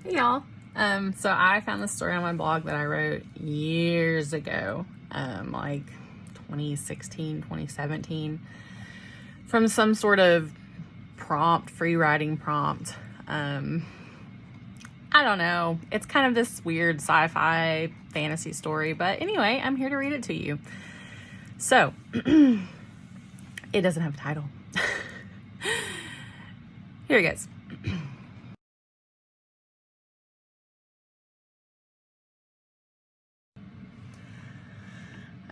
Hey y'all. So I found this story on my blog that I wrote years ago, like 2016, 2017, from some sort of free writing prompt. I don't know. It's kind of this weird sci-fi fantasy story, but anyway, I'm here to read it to you. So, it doesn't have a title. Here it goes.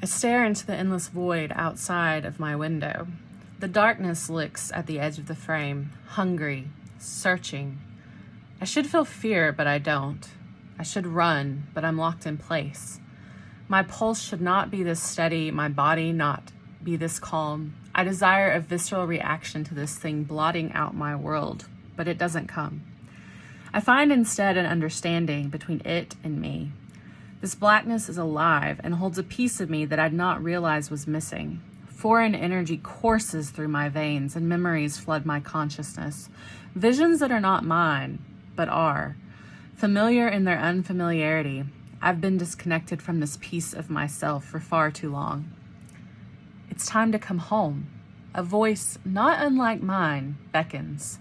I stare into the endless void outside of my window. The darkness licks at the edge of the frame, hungry, searching. I should feel fear, but I don't. I should run, but I'm locked in place. My pulse should not be this steady, my body not be this calm. I desire a visceral reaction to this thing blotting out my world, but it doesn't come. I find instead an understanding between it and me. This blackness is alive and holds a piece of me that I'd not realized was missing. Foreign energy courses through my veins and memories flood my consciousness. Visions that are not mine, but are. Familiar in their unfamiliarity, I've been disconnected from this piece of myself for far too long. It's time to come home. A voice not unlike mine beckons.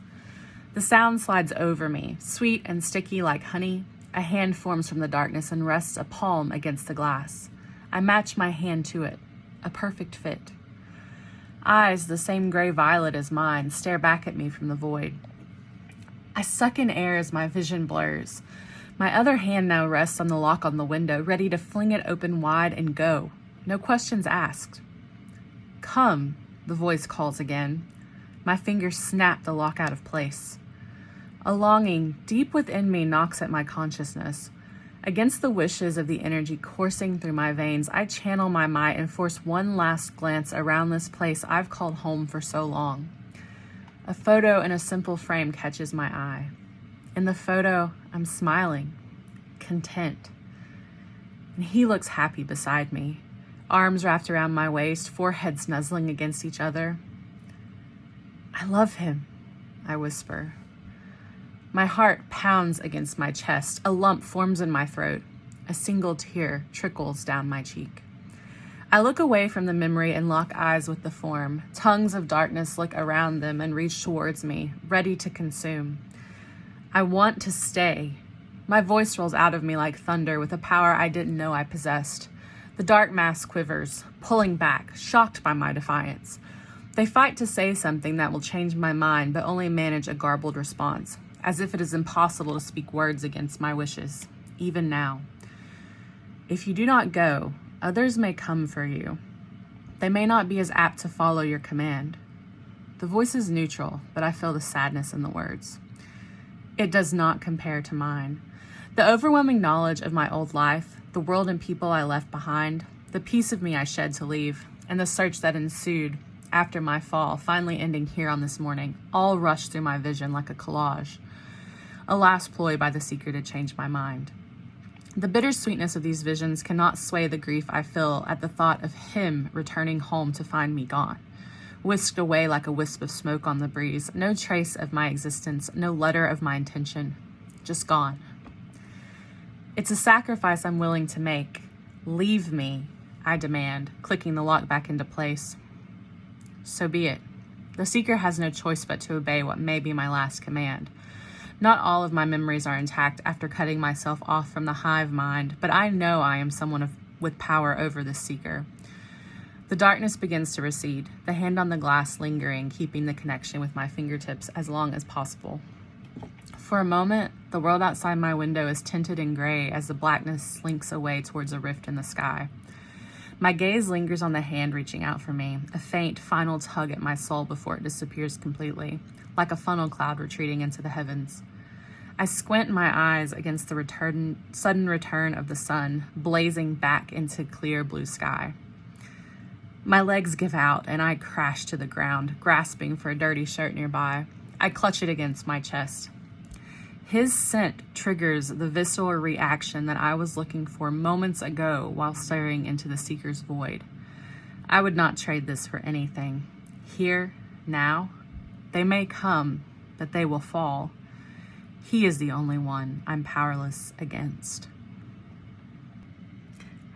The sound slides over me, sweet and sticky like honey. A hand forms from the darkness and rests a palm against the glass. I match my hand to it, a perfect fit. Eyes, the same gray violet as mine, stare back at me from the void. I suck in air as my vision blurs. My other hand now rests on the lock on the window, ready to fling it open wide and go. No questions asked. Come, the voice calls again. My fingers snap the lock out of place. A longing deep within me knocks at my consciousness. Against the wishes of the energy coursing through my veins, I channel my might and force one last glance around this place I've called home for so long. A photo in a simple frame catches my eye. In the photo, I'm smiling, content. And he looks happy beside me, arms wrapped around my waist, foreheads nuzzling against each other. I love him, I whisper. My heart pounds against my chest. A lump forms in my throat. A single tear trickles down my cheek. I look away from the memory and lock eyes with the form. Tongues of darkness lick around them and reach towards me, ready to consume. I want to stay. My voice rolls out of me like thunder with a power I didn't know I possessed. The dark mass quivers, pulling back, shocked by my defiance. They fight to say something that will change my mind, but only manage a garbled response, as if it is impossible to speak words against my wishes, even now. If you do not go, others may come for you. They may not be as apt to follow your command. The voice is neutral, but I feel the sadness in the words. It does not compare to mine. The overwhelming knowledge of my old life, the world and people I left behind, the piece of me I shed to leave, and the search that ensued after my fall, finally ending here on this morning, all rushed through my vision like a collage. A last ploy by the seeker to change my mind. The bittersweetness of these visions cannot sway the grief I feel at the thought of him returning home to find me gone, whisked away like a wisp of smoke on the breeze, no trace of my existence, no letter of my intention, just gone. It's a sacrifice I'm willing to make. Leave me, I demand, clicking the lock back into place. So be it. The seeker has no choice but to obey what may be my last command. Not all of my memories are intact after cutting myself off from the hive mind, but I know I am someone with power over this seeker. The darkness begins to recede, the hand on the glass lingering, keeping the connection with my fingertips as long as possible. For a moment, the world outside my window is tinted in gray as the blackness slinks away towards a rift in the sky. My gaze lingers on the hand reaching out for me, a faint, final tug at my soul before it disappears completely, like a funnel cloud retreating into the heavens. I squint my eyes against the sudden return of the sun, blazing back into clear blue sky. My legs give out and I crash to the ground, grasping for a dirty shirt nearby. I clutch it against my chest. His scent triggers the visceral reaction that I was looking for moments ago while staring into the seeker's void. I would not trade this for anything. Here, now, they may come, but they will fall. He is the only one I'm powerless against.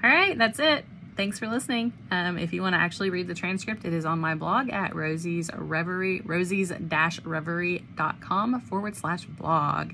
All right, that's it. Thanks for listening. If you want to actually read the transcript, it is on my blog at rosies-reverie.com/blog.